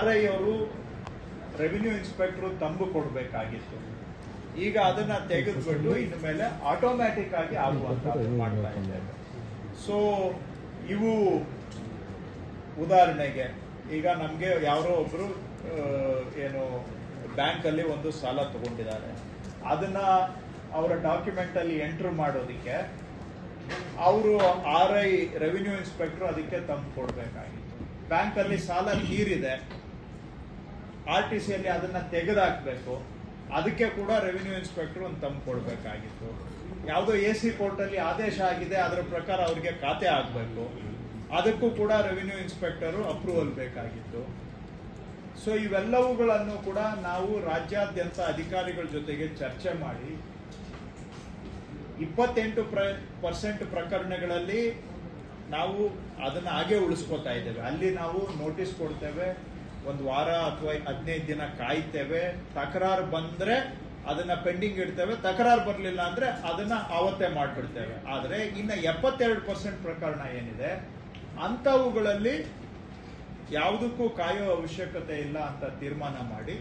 RI ಅವರು revenue inspector ತಂಬು ಕೊಡಬೇಕಾಗಿತ್ತು. ಈಗ ಅದನ್ನ ತೆಗೆದುಬಿಟ್ಟು ಇನ್ನು ಮೇಲೆ ಆಟೋಮ್ಯಾಟಿಕ್ ಆಗಿ ಆಗುವಂತದ್ದು ಮಾಡ್ತಾ ಇದ್ದೇವೆ. ಸೊ ಇವು ಉದಾಹರಣೆಗೆ ಈಗ ನಮಗೆ ಯಾರೋ ಒಬ್ರು ಏನು ಬ್ಯಾಂಕ್ ಅಲ್ಲಿ ಒಂದು ಸಾಲ ತಗೊಂಡಿದ್ದಾರೆ, ಅದನ್ನ ಅವರ ಡಾಕ್ಯುಮೆಂಟ್ ಅಲ್ಲಿ ಎಂಟರ್ ಮಾಡೋದಿಕ್ಕೆ ಅವರು RI ರೆವಿನ್ಯೂ ಇನ್ಸ್ಪೆಕ್ಟರ್ ಅದಕ್ಕೆ ತಂದು ಕೊಡಬೇಕಾಗಿತ್ತು. ಬ್ಯಾಂಕ್ ಅಲ್ಲಿ ಸಾಲ ತೀರಿದೆ, RTC ಅಲ್ಲಿ ಅದನ್ನ ತೆಗೆದಾಕ್ಬೇಕು, ಅದಕ್ಕೆ ಕೂಡ ರೆವಿನ್ಯೂ ಇನ್ಸ್ಪೆಕ್ಟರ್ ಒಂದು ತಂದು ಕೊಡಬೇಕಾಗಿತ್ತು. ಯಾವುದೋ AC ಕೋರ್ಟ್ ಅಲ್ಲಿ ಆದೇಶ ಆಗಿದೆ, ಅದರ ಪ್ರಕಾರ ಅವ್ರಿಗೆ ಖಾತೆ ಆಗಬೇಕು, ಅದಕ್ಕೂ ಕೂಡ ರೆವಿನ್ಯೂ ಇನ್ಸ್ಪೆಕ್ಟರ್ ಅಪ್ರೂವಲ್ ಬೇಕಾಗಿತ್ತು. ಸೊ ಇವೆಲ್ಲವುಗಳನ್ನು ಕೂಡ ನಾವು ರಾಜ್ಯಾದ್ಯಂತ ಅಧಿಕಾರಿಗಳ ಜೊತೆಗೆ ಚರ್ಚೆ ಮಾಡಿ 28% ಪ್ರಕರಣಗಳಲ್ಲಿ ನಾವು ಅದನ್ನ ಹಾಗೆ ಉಳಿಸ್ಕೋತಾ ಇದ್ದೇವೆ. ಅಲ್ಲಿ ನಾವು ನೋಟಿಸ್ ಕೊಡ್ತೇವೆ, ಒಂದು ವಾರ ಅಥವಾ 15 ದಿನ ಕಾಯ್ತೇವೆ, ತಕರಾರು ಬಂದ್ರೆ ಅದನ್ನ ಪೆಂಡಿಂಗ್ ಇಡ್ತೇವೆ, ತಕರಾರು ಬರಲಿಲ್ಲ ಅಂದ್ರೆ ಅದನ್ನ ಆವತ್ತೇ ಮಾಡ್ಬಿಡ್ತೇವೆ. ಆದ್ರೆ ಇನ್ನು 72% ಪ್ರಕರಣ ಏನಿದೆ ಅಂತವುಗಳಲ್ಲಿ ಯಾವುದಕ್ಕೂ ಕಾಯೋ ಅವಶ್ಯಕತೆ ಇಲ್ಲ ಅಂತ ತೀರ್ಮಾನ ಮಾಡಿ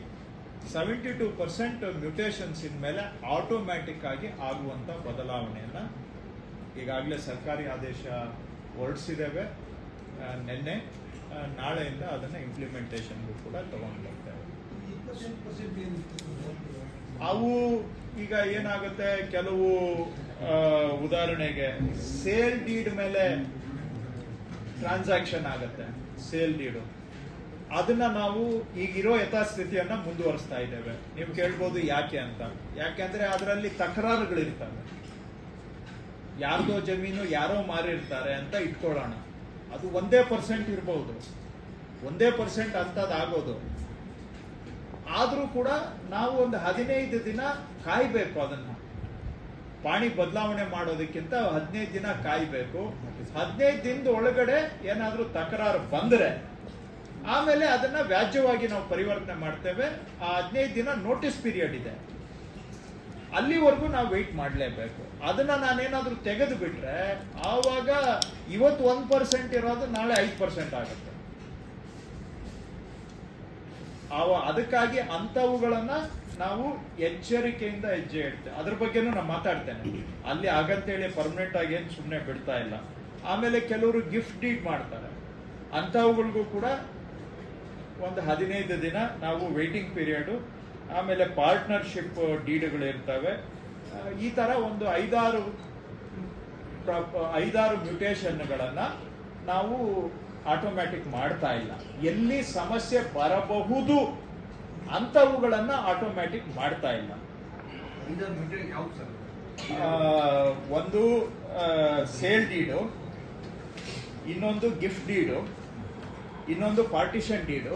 72% ಮ್ಯೂಟೇಷನ್ಸ್ ಇನ್ಮೇಲೆ ಆಟೋಮ್ಯಾಟಿಕ್ ಆಗಿ ಆಗುವಂತ ಬದಲಾವಣೆಯನ್ನ ಈಗಾಗಲೇ ಸರ್ಕಾರಿ ಆದೇಶ ಹೊರಡಿಸಿದ್ದೇವೆ. ನಿನ್ನೆ ನಾಳೆಯಿಂದ ಅದನ್ನ ಇಂಪ್ಲಿಮೆಂಟೇಷನ್ಗೂ ಕೂಡ ತಗೊಂಡು ಬರ್ತೇವೆ. ಅವು ಈಗ ಏನಾಗುತ್ತೆ, ಕೆಲವು ಉದಾಹರಣೆಗೆ ಸೇಲ್ ಡೀಡ್ ಮೇಲೆ ಟ್ರಾನ್ಸಾಕ್ಷನ್ ಆಗುತ್ತೆ, ಸೇಲ್ ಡೀಡು, ಅದನ್ನ ನಾವು ಈಗಿರೋ ಯಥಾಸ್ಥಿತಿಯನ್ನ ಮುಂದುವರಿಸ್ತಾ ಇದ್ದೇವೆ. ನೀವು ಕೇಳ್ಬೋದು ಯಾಕೆ ಅಂತ. ಯಾಕೆಂದ್ರೆ ಅದರಲ್ಲಿ ತಕರಾರುಗಳಿರ್ತವೆ. ಯಾರ್ದೋ ಜಮೀನು ಯಾರೋ ಮಾರಿರ್ತಾರೆ ಅಂತ ಇಟ್ಕೊಳ್ಳೋಣ, ಅದು 1% ಇರಬಹುದು, 1% ಅಂತದಾಗೋದು. ಆದ್ರೂ ಕೂಡ ನಾವು ಒಂದು 15 ದಿನ ಕಾಯ್ಬೇಕು. ಅದನ್ನ ಪಾಣಿ ಬದಲಾವಣೆ ಮಾಡೋದಕ್ಕಿಂತ 15 ದಿನ ಕಾಯ್ಬೇಕು. 15 ದಿನದ ಒಳಗಡೆ ಏನಾದ್ರೂ ತಕರಾರು ಬಂದ್ರೆ ಆಮೇಲೆ ಅದನ್ನ ವ್ಯಾಜ್ಯವಾಗಿ ನಾವು ಪರಿವರ್ತನೆ ಮಾಡ್ತೇವೆ. ಆ 15 ದಿನ ನೋಟಿಸ್ ಪೀರಿಯಡ್ ಇದೆ, ಅಲ್ಲಿವರೆಗೂ ನಾವು ವೆಯ್ಟ್ ಮಾಡಲೇಬೇಕು. ಅದನ್ನ ನಾನೇನಾದ್ರೂ ತೆಗೆದು ಬಿಟ್ರೆ ಆವಾಗ ಇವತ್ತು 1% ಇರೋದು ನಾಳೆ 5% ಆಗುತ್ತೆ. ಅದಕ್ಕಾಗಿ ಅಂತವುಗಳನ್ನ ನಾವು ಎಚ್ಚರಿಕೆಯಿಂದ ಹೆಜ್ಜೆ ಇಡ್ತೇವೆ. ಅದ್ರ ಬಗ್ಗೆನೂ ನಾನು ಮಾತಾಡ್ತೇನೆ. ಅಲ್ಲಿ ಆಗಂತೇಳಿ ಪರ್ಮನೆಂಟ್ ಆಗಿ ಏನು ಸುಮ್ಮನೆ ಬಿಡ್ತಾ ಇಲ್ಲ. ಆಮೇಲೆ ಕೆಲವರು ಗಿಫ್ಟ್ ಡೀಡ್ ಮಾಡ್ತಾರೆ, ಅಂತವುಗಳಿಗೂ ಕೂಡ ಒಂದು 15 ದಿನ ನಾವು ವೇಟಿಂಗ್ ಪೀರಿಯಡ್. ಆಮೇಲೆ ಪಾರ್ಟ್ನರ್ಶಿಪ್ ಡೀಡ್ಗಳು ಇರ್ತವೆ. ಈ ತರ ಒಂದು 5-6 ಮ್ಯೂಟೇಷನ್ಗಳನ್ನ ನಾವು ಆಟೋಮ್ಯಾಟಿಕ್ ಮಾಡ್ತಾ ಇಲ್ಲ. ಎಲ್ಲಿ ಸಮಸ್ಯೆ ಬರಬಹುದು ಅಂತವುಗಳನ್ನ ಆಟೋಮ್ಯಾಟಿಕ್ ಮಾಡ್ತಾ ಇಲ್ಲ. ಒಂದು ಸೇಲ್ ಡೀಡು, ಇನ್ನೊಂದು ಗಿಫ್ಟ್ ಡೀಡು, ಇನ್ನೊಂದು ಪಾರ್ಟಿಷನ್ ಡೀಡು,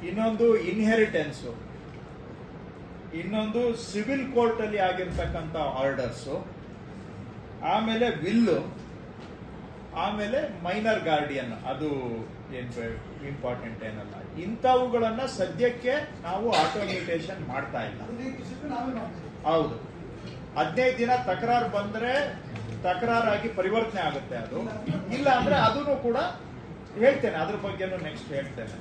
ಇನ್ನೊಂದು ಇನ್ಹೆರಿಟೆನ್ಸ್, ಇನ್ನೊಂದು ಸಿವಿಲ್ ಕೋರ್ಟ್ ಅಲ್ಲಿ ಆಗಿರ್ತಕ್ಕಂಥ ಆರ್ಡರ್ಸು, ಆಮೇಲೆ ವಿಲ್ಲು, ಆಮೇಲೆ ಮೈನರ್ ಗಾರ್ಡಿಯನ್. ಅದು ಏನು ಇಂಪಾರ್ಟೆಂಟ್ ಏನಲ್ಲ. ಇಂಥವುಗಳನ್ನ ಸದ್ಯಕ್ಕೆ ನಾವು ಆಟೋಮ್ಯೂಟೇಷನ್ ಮಾಡ್ತಾ ಇಲ್ಲ. ಹೌದು, 15 ದಿನ ತಕರಾರು ಬಂದ್ರೆ ತಕರಾರಾಗಿ ಪರಿವರ್ತನೆ ಆಗುತ್ತೆ. ಅದು ಇಲ್ಲ ಅಂದ್ರೆ ಅದನ್ನು ಕೂಡ ಹೇಳ್ತೇನೆ, ಅದ್ರ ಬಗ್ಗೆನೂ ನೆಕ್ಸ್ಟ್ ಹೇಳ್ತೇನೆ.